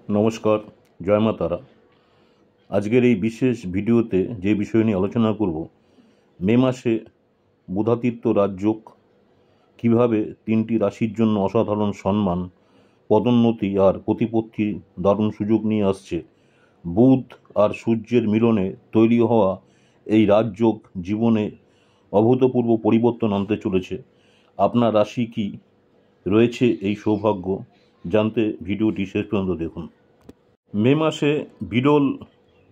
নমস্কার, জয় মা তারা। আজকের এই বিশেষ ভিডিওতে যে বিষয় নিয়ে আলোচনা করব, মে মাসে বুধাদিত্য রাজযোগ কীভাবে 3টি রাশির জন্য অসাধারণ সম্মান, পদোন্নতি আর প্রতিপত্তি দারুণ সুযোগ নিয়ে আসছে। বুধ আর সূর্যের মিলনে তৈরি হওয়া এই রাজযোগ জীবনে অভূতপূর্ব পরিবর্তন আনতে চলেছে। আপনার রাশি কি রয়েছে এই সৌভাগ্য জানতে ভিডিওটি শেষ পর্যন্ত দেখুন। মে মাসে বিরল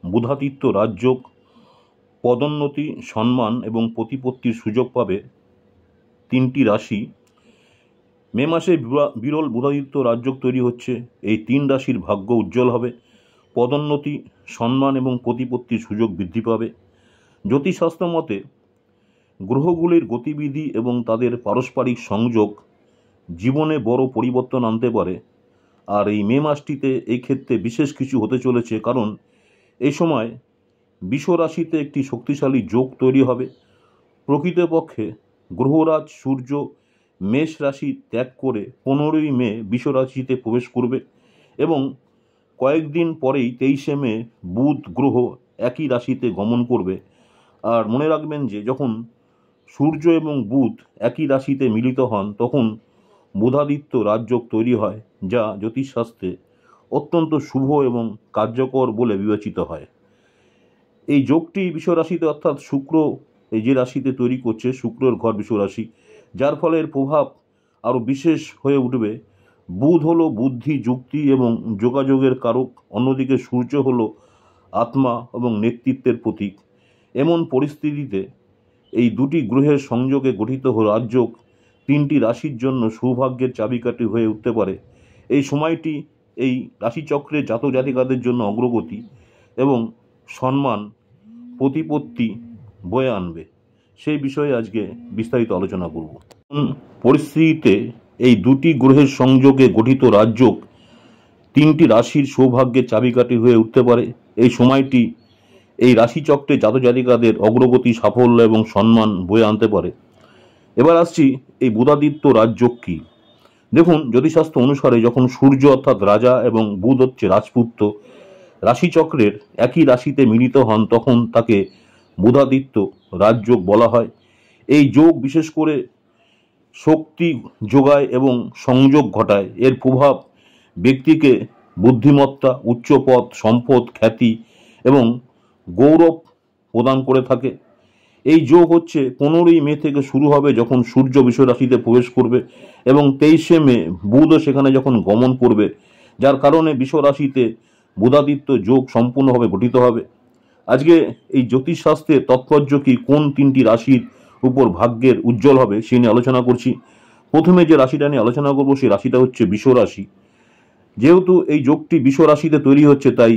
বুধাদিত্য রাজযোগ পদোন্নতি, সম্মান এবং প্রতিপত্তির সুযোগ পাবে 3টি রাশি। মে মাসে বিরল বুধাদিত্য রাজযোগ তৈরি হচ্ছে। এই 3 রাশির ভাগ্য উজ্জ্বল হবে, পদোন্নতি, সম্মান এবং প্রতিপত্তির সুযোগ বৃদ্ধি পাবে। জ্যোতিষশাস্ত্র মতে গ্রহগুলির গতিবিধি এবং তাদের পারস্পরিক সংযোগ জীবনে বড় পরিবর্তন আনতে পারে। আর এই মে মাসটিতে এই ক্ষেত্রে বিশেষ কিছু হতে চলেছে, কারণ এই সময় বৃষ রাশিতে একটি শক্তিশালী যোগ তৈরি হবে। প্রকৃতপক্ষে গ্রহরাজ সূর্য মেষ রাশি ত্যাগ করে 15ই মে বৃষ রাশিতে প্রবেশ করবে এবং কয়েকদিন পরেই 23শে মে বুধ গ্রহ একই রাশিতে গমন করবে। আর মনে রাখবেন যে যখন সূর্য এবং বুধ একই রাশিতে মিলিত হন তখন বুধাদিত্য রাজযোগ তৈরি হয়, যা জ্যোতিষশাস্ত্রে অত্যন্ত শুভ এবং কার্যকর বলে বিবেচিত হয়। এই যোগটি বৃষ রাশিতে, অর্থাৎ শুক্র এই যে রাশিতে তৈরি করছে, শুক্রের ঘর বৃষ রাশি, যার ফলে এর প্রভাব আরও বিশেষ হয়ে উঠবে। বুধ হলো বুদ্ধি, যুক্তি এবং যোগাযোগের কারক, অন্যদিকে সূর্য হলো আত্মা এবং নেতৃত্বের প্রতীক। এমন পরিস্থিতিতে এই দুটি গ্রহের সংযোগে গঠিত রাজযোগ 3টি রাশির জন্য সৌভাগ্যের চাবিকাঠি হয়ে উঠতে পারে। এই সময়টি এই রাশিচক্রে জাতক জাতিকাদের জন্য অগ্রগতি এবং সম্মান, প্রতিপত্তি বয়ে আনবে। সেই বিষয়ে আজকে বিস্তারিত আলোচনা করব। পরিস্থিতিতে এই দুটি গ্রহের সংযোগে গঠিত রাজযোগ 3টি রাশির সৌভাগ্যের চাবিকাঠি হয়ে উঠতে পারে। এই সময়টি এই রাশিচক্রে জাতক জাতিকাদের অগ্রগতি, সাফল্য এবং সম্মান বয়ে আনতে পারে। এবার আসছি এই বুধাদিত্য রাজযোগ কি। দেখুন, জ্যোতিষশাস্ত্র অনুসারে যখন সূর্য অর্থাৎ রাজা এবং বুধ হচ্ছে রাজপুত্র রাশিচক্রের একই রাশিতে মিলিত হন তখন তাকে বুধাদিত্য রাজযোগ বলা হয়। এই যোগ বিশেষ করে শক্তি যোগায় এবং সংযোগ ঘটায়। এর প্রভাব ব্যক্তিকে বুদ্ধিমত্তা, উচ্চপদ, সম্পদ, খ্যাতি এবং গৌরব প্রদান করে থাকে। এই যোগ হচ্ছে 15ই মে থেকে শুরু হবে, যখন সূর্য বৃষ রাশিতে প্রবেশ করবে এবং 23শে মে বুধও সেখানে যখন গমন করবে, যার কারণে বৃষ রাশিতে বুধাদিত্য যোগ সম্পূর্ণভাবে গঠিত হবে। আজকে এই জ্যোতিষশাস্ত্রের তাৎপর্য কি, কোন 3টি রাশির উপর ভাগ্যের উজ্জ্বল হবে সেই নিয়ে আলোচনা করছি। প্রথমে যে রাশিটা নিয়ে আলোচনা করব সেই রাশিটা হচ্ছে বৃষ রাশি। যেহেতু এই যোগটি বৃষ রাশিতে তৈরি হচ্ছে, তাই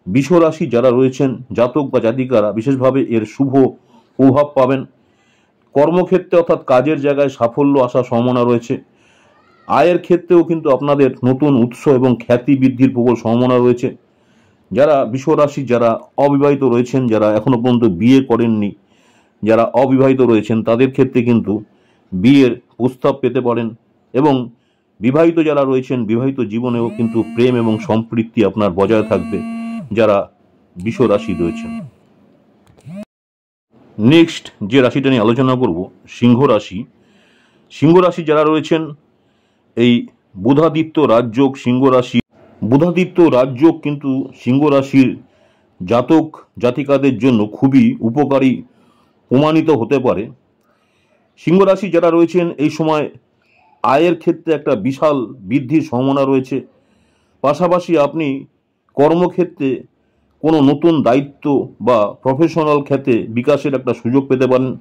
বৃষ রাশি যারা রয়েছেন জাতক বা জাতিকারা বিশেষভাবে এর শুভ প্রভাব পাবেন। কর্মক্ষেত্রে অর্থাৎ কাজের জায়গায় সাফল্য আসার সম্ভাবনা রয়েছে। আয়ের ক্ষেত্রেও কিন্তু আপনাদের নতুন উৎস এবং খ্যাতি বৃদ্ধির প্রবল সম্ভাবনা রয়েছে। যারা বৃষ রাশি, যারা অবিবাহিত রয়েছেন, যারা এখনো পর্যন্ত বিয়ে করেননি, যারা অবিবাহিত রয়েছেন তাদের ক্ষেত্রে কিন্তু বিয়ের প্রস্তাব পেতে পারেন এবং বিবাহিত যারা রয়েছেন বিবাহিত জীবনেও কিন্তু প্রেম এবং সম্পৃক্তি আপনার বজায় থাকবে যারা বৃষ রাশি রয়েছেন। নেক্সট যে রাশিটা নিয়ে আলোচনা করব, সিংহ রাশি। সিংহ রাশি যারা রয়েছেন, এই বুধাদিত্য রাজযোগ সিংহ রাশি, বুধাদিত্য রাজযোগ কিন্তু সিংহ রাশির জাতক জাতিকাদের জন্য খুবই উপকারী প্রমাণিত হতে পারে। সিংহ রাশি যারা রয়েছেন এই সময় আয়ের ক্ষেত্রে একটা বিশাল বৃদ্ধির সম্ভাবনা রয়েছে। পাশাপাশি আপনি কর্মক্ষেত্রে কোনো নতুন দায়িত্ব বা প্রফেশনাল ক্ষেত্রে বিকাশের একটা সুযোগ পেতে পারেন।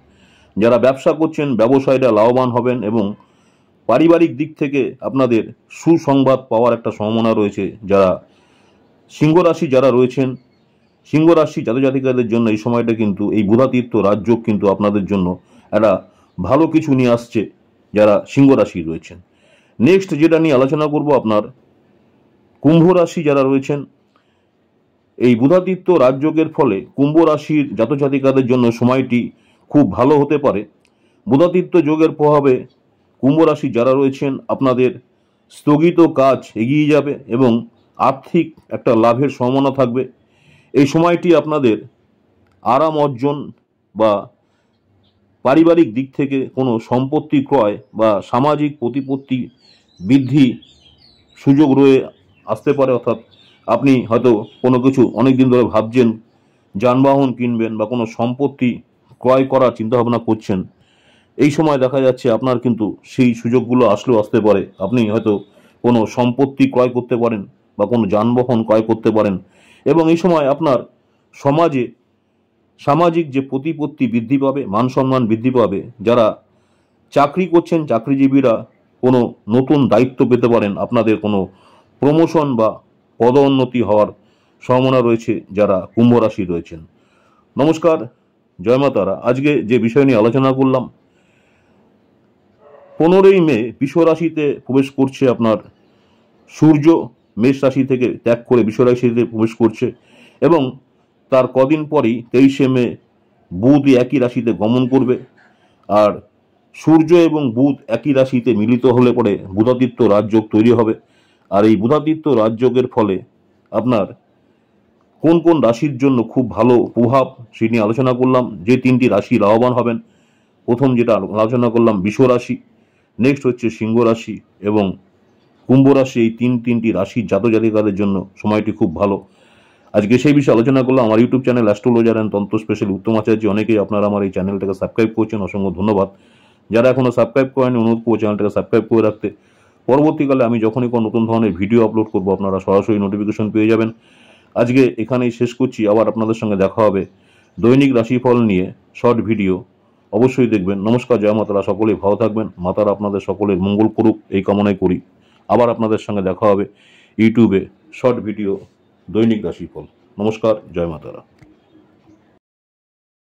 যারা ব্যবসা করছেন ব্যবসায়ীরা লাভবান হবেন এবং পারিবারিক দিক থেকে আপনাদের সুসংবাদ পাওয়ার একটা সম্ভাবনা রয়েছে। যারা সিংহ রাশি যারা রয়েছেন, সিংহ রাশি জাতক জাতিকাদের জন্য এই সময়টা কিন্তু এই বুধাদিত্য রাজযোগ কিন্তু আপনাদের জন্য একটা ভালো কিছু নিয়ে আসছে যারা সিংহ রাশি রয়েছেন। নেক্সট যেটা নিয়ে আলোচনা করব, আপনার কুম্ভ রাশি যারা রয়েছেন, এই বুধাদিত্য রাজযোগের ফলে কুম্ভ রাশির জাতক জাতিকাদের জন্য সময়টি খুব ভালো হতে পারে। বুধাদিত্য যোগের প্রভাবে কুম্ভ রাশি যারা রয়েছেন আপনাদের স্থগিত কাজ এগিয়ে যাবে এবং আর্থিক একটা লাভের সম্ভাবনা থাকবে। এই সময়টি আপনাদের আরাম অর্জন বা পারিবারিক দিক থেকে কোনো সম্পত্তি ক্রয় বা সামাজিক প্রতিপত্তি বৃদ্ধি সুযোগ রয়ে আসতে পারে। অর্থাৎ আপনি হয়তো কোনো কিছু অনেক দিন ধরে ভাবছেন, যানবাহন কিনবেন বা কোনো সম্পত্তি ক্রয় করার চিন্তাভাবনা করছেন। এই সময় দেখা যাচ্ছে আপনার কিন্তু সেই সুযোগগুলো আসলেও আসতে পারে। আপনি হয়তো কোনো সম্পত্তি ক্রয় করতে পারেন বা কোনো যানবাহন ক্রয় করতে পারেন, এবং এই সময় আপনার সমাজে সামাজিক যে প্রতিপত্তি বৃদ্ধি পাবে, মান সম্মান বৃদ্ধি পাবে। যারা চাকরি করছেন চাকরিজীবীরা কোনো নতুন দায়িত্ব পেতে পারেন, আপনাদের কোনো প্রমোশন বা পদোন্নতি হওয়ার সম্ভাবনা রয়েছে যারা কুম্ভ রাশি রয়েছেন। নমস্কার, জয় মা তারা। আজকে যে বিষয় নিয়ে আলোচনা করলাম, 15ই মে বৃষ রাশিতে প্রবেশ করছে আপনার সূর্য। মেষ রাশি থেকে ত্যাগ করে বৃষ রাশিতে প্রবেশ করছে, এবং তার কদিন পরই 23শে মে বুধ একই রাশিতে গমন করবে। আর সূর্য এবং বুধ একই রাশিতে মিলিত হলে পরে বুধাদিত্য রাজযোগ তৈরি হবে। আর এই বুধাদিত্য রাজযোগের ফলে আপনার কোন কোন রাশির জন্য খুব ভালো প্রভাব সে নিয়ে আলোচনা করলাম। যে 3টি রাশি লাভবান হবেন, প্রথম যেটা আলোচনা করলাম বৃষ রাশি, নেক্সট হচ্ছে সিংহ রাশি এবং কুম্ভ রাশি। এই তিনটি রাশির জাতক জাতিকাদের জন্য সময়টি খুব ভালো। আজকে সেই বিষয়ে আলোচনা করলাম। আমার ইউটিউব চ্যানেল অ্যাস্ট্রোলজার অ্যান্ড তন্ত্র স্পেশাল উত্তম আচার্য, অনেকেই আপনারা আমার এই চ্যানেলটাকে সাবস্ক্রাইব করছেন, অসংখ্য ধন্যবাদ। যারা এখনো সাবস্ক্রাইব করেন অনুরোধ করবো চ্যানেলটাকে সাবস্ক্রাইব করে রাখতে। পরবর্তীকালে আমি যখনই কোনো নতুন ধরনের ভিডিও আপলোড করবো আপনারা সরাসরি নোটিফিকেশন পেয়ে যাবেন। আজকে এখানেই শেষ করছি, আবার আপনাদের সঙ্গে দেখা হবে দৈনিক রাশিফল নিয়ে শর্ট ভিডিও। অবশ্যই দেখবেন। নমস্কার, জয় মাতারা। সকলেই ভালো থাকবেন। মাতারা আপনাদের সকলের মঙ্গল করুক এই কামনাই করি। আবার আপনাদের সঙ্গে দেখা হবে ইউটিউবে শর্ট ভিডিও দৈনিক রাশিফল। নমস্কার, জয় মাতারা।